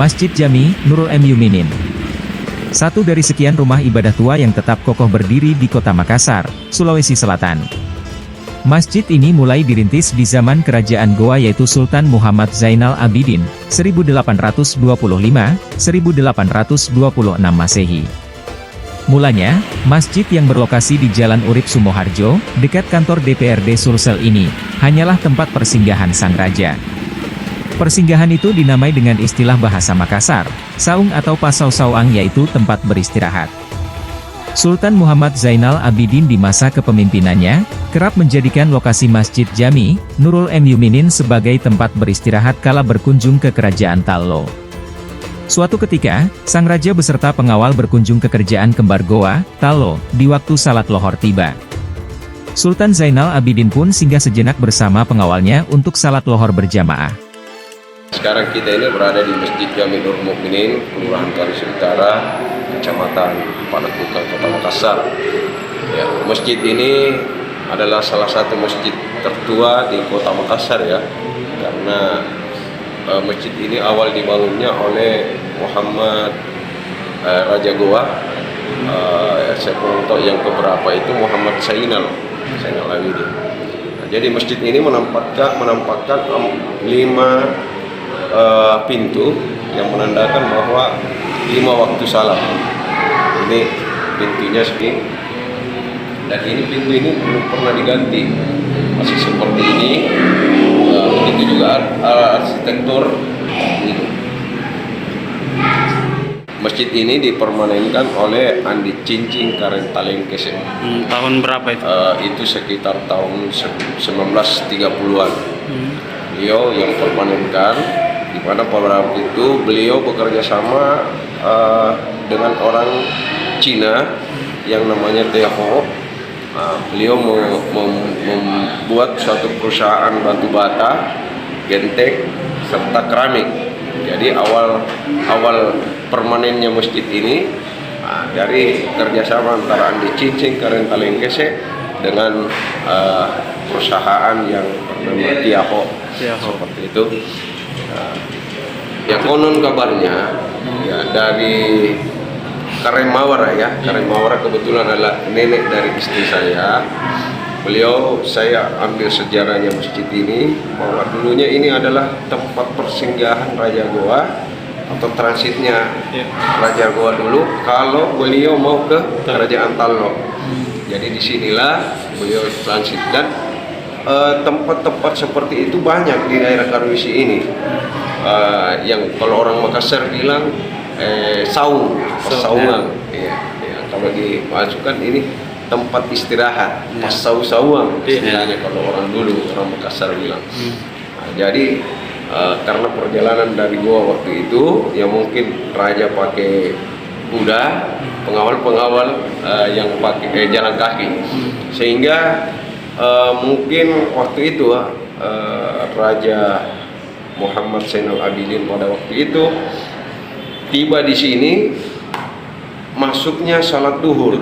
Masjid Jami Nurul Muminin. Satu dari sekian rumah ibadah tua yang tetap kokoh berdiri di Kota Makassar, Sulawesi Selatan. Masjid ini mulai dirintis di zaman Kerajaan Goa yaitu Sultan Muhammad Zainal Abidin, 1825-1826 Masehi. Mulanya, masjid yang berlokasi di Jalan Urip Sumoharjo, dekat kantor DPRD Sulsel ini, hanyalah tempat persinggahan sang raja. Persinggahan itu dinamai dengan istilah bahasa Makassar, saung atau pasau sauang yaitu tempat beristirahat. Sultan Muhammad Zainal Abidin di masa kepemimpinannya, kerap menjadikan lokasi Masjid Jami Nurul Muminin sebagai tempat beristirahat kala berkunjung ke Kerajaan Tallo. Suatu ketika, sang raja beserta pengawal berkunjung ke Kerajaan Kembar Goa, Tallo, di waktu salat lohor tiba. Sultan Zainal Abidin pun singgah sejenak bersama pengawalnya untuk salat lohor berjamaah. Sekarang kita ini berada di Masjid Jami Nurul Muminin, Kelurahan Karisi Utara, Kecamatan Panakukang, Kota Makassar. Ya, masjid ini adalah salah satu masjid tertua di Kota Makassar ya, karena masjid ini awal dibangunnya oleh Muhammad Raja Goa. Saya kurang tahu yang keberapa itu Muhammad Zainal Abidin. Nah, jadi masjid ini menampakkan 5 pintu yang menandakan bahwa 5 waktu salat. Ini pintunya segini, dan ini pintu ini belum pernah diganti, masih seperti ini. Begitu juga arsitektur ini. Masjid ini dipermanenkan oleh Andi Cincing Karen Talengkese. Tahun berapa itu? Itu sekitar tahun 1930-an. Beliau yang permanenkan, di mana pada waktu itu beliau bekerja sama dengan orang Cina yang namanya Teho. Beliau membuat suatu perusahaan batu bata, genteng, serta keramik. Jadi awal permanennya masjid ini dari kerjasama antara Andi Cincing Karen Talengkese dengan perusahaan yang bernama Tiaho. Seperti itu. Ya konon kabarnya ya dari Karemawara ya, Karemawara kebetulan adalah nenek dari istri saya. Saya ambil sejarahnya masjid ini, bahwa dulunya ini adalah tempat persinggahan Raja Goa atau transitnya Raja Goa dulu kalau beliau mau ke Kerajaan Tallo. Jadi disinilah beliau transit, dan tempat-tempat seperti itu banyak di daerah Karwisi ini. Yang kalau orang Makassar bilang saung, saungan. Ya, kalau dimasukkan ini tempat istirahat, pasau-sauang istilahnya kalau orang dulu, orang Makassar bilang. Nah, jadi karena perjalanan dari Goa waktu itu, ya mungkin raja pakai kuda, pengawal-pengawal yang pakai jalan kaki, sehingga mungkin waktu itu Raja Muhammad Zainal Abidin pada waktu itu tiba di sini, masuknya salat duhur,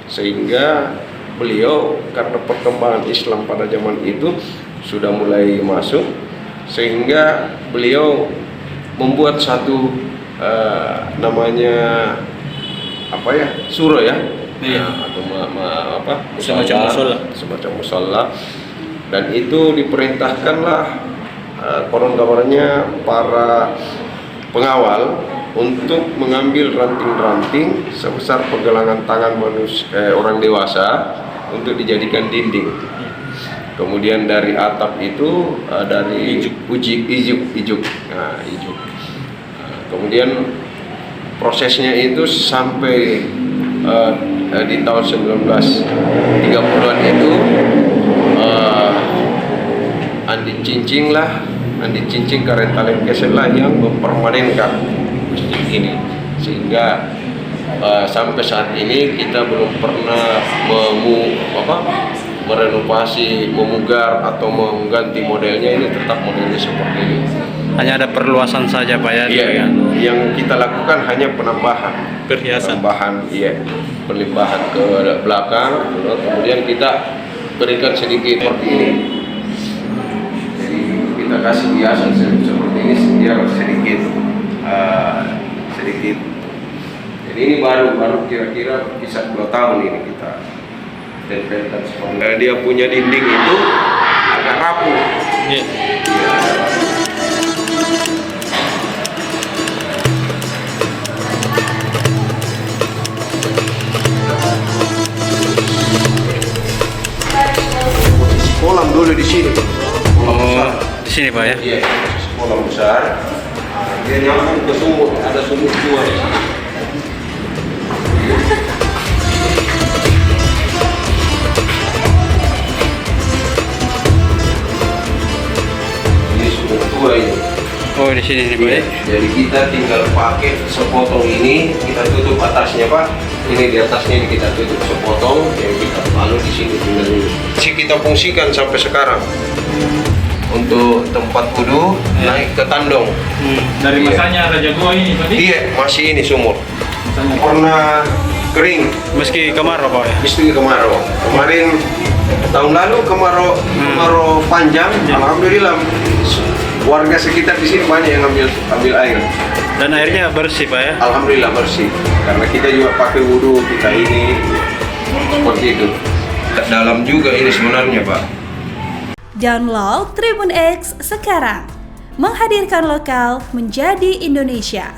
sehingga beliau karena perkembangan Islam pada zaman itu sudah mulai masuk, sehingga beliau membuat satu namanya apa ya, surah ya, atau semacam musola, dan itu diperintahkanlah konon kabarnya para pengawal untuk mengambil ranting-ranting sebesar pergelangan tangan orang dewasa untuk dijadikan dinding. Kemudian dari atap itu dari ijuk. Kemudian prosesnya itu sampai di tahun 1930-an itu Andi Cincing Karen Talengkese lah yang mempermanenkan masjid ini, sehingga sampai saat ini kita belum pernah merenovasi, memugar atau mengganti modelnya. Ini tetap modelnya seperti ini. Hanya ada perluasan saja Pak ya? Iya, yang kita lakukan hanya penambahan perhiasan, penambahan ke belakang, kemudian kita berikan sedikit seperti ini. Jadi kita kasih hiasan seperti ini. ini biar sedikit sedikit. Jadi ini baru kira-kira kisah 2 tahun ini kita tempelkan semua. Dia punya dinding itu agak rapuh. Iya. Iya, ada rapuh. Posisi kolam dulu di sini. Kolam besar. Oh, di sini Pak ya. Iya, posisi kolam besar. Dia nyambung ke sumur, ada sumur 2 di sini. Ini sumur 2 ini. Oh, di sini nih Pak ya. Jadi kita tinggal pakai sepotong ini, kita tutup atasnya Pak. Ini di atasnya ini kita tutup sepotong, yang kita lalu di sini tinggal ini. Kita fungsikan sampai sekarang untuk tempat wudhu naik ke tandong. Dari Iya. masanya Raja Goa ini tadi? Iya, masih ini sumur. Masanya. Pernah kering, Meski kemarau Pak ya. mesti kemarau. Kemarin tahun lalu kemarau panjang, alhamdulillah warga sekitar di sini banyak yang ambil air. Dan airnya bersih Pak ya. Alhamdulillah bersih. Karena kita juga pakai wudhu kita ini seperti itu. Dalam juga ini sebenarnya Pak. Download Tribun X sekarang. Menghadirkan lokal menjadi Indonesia.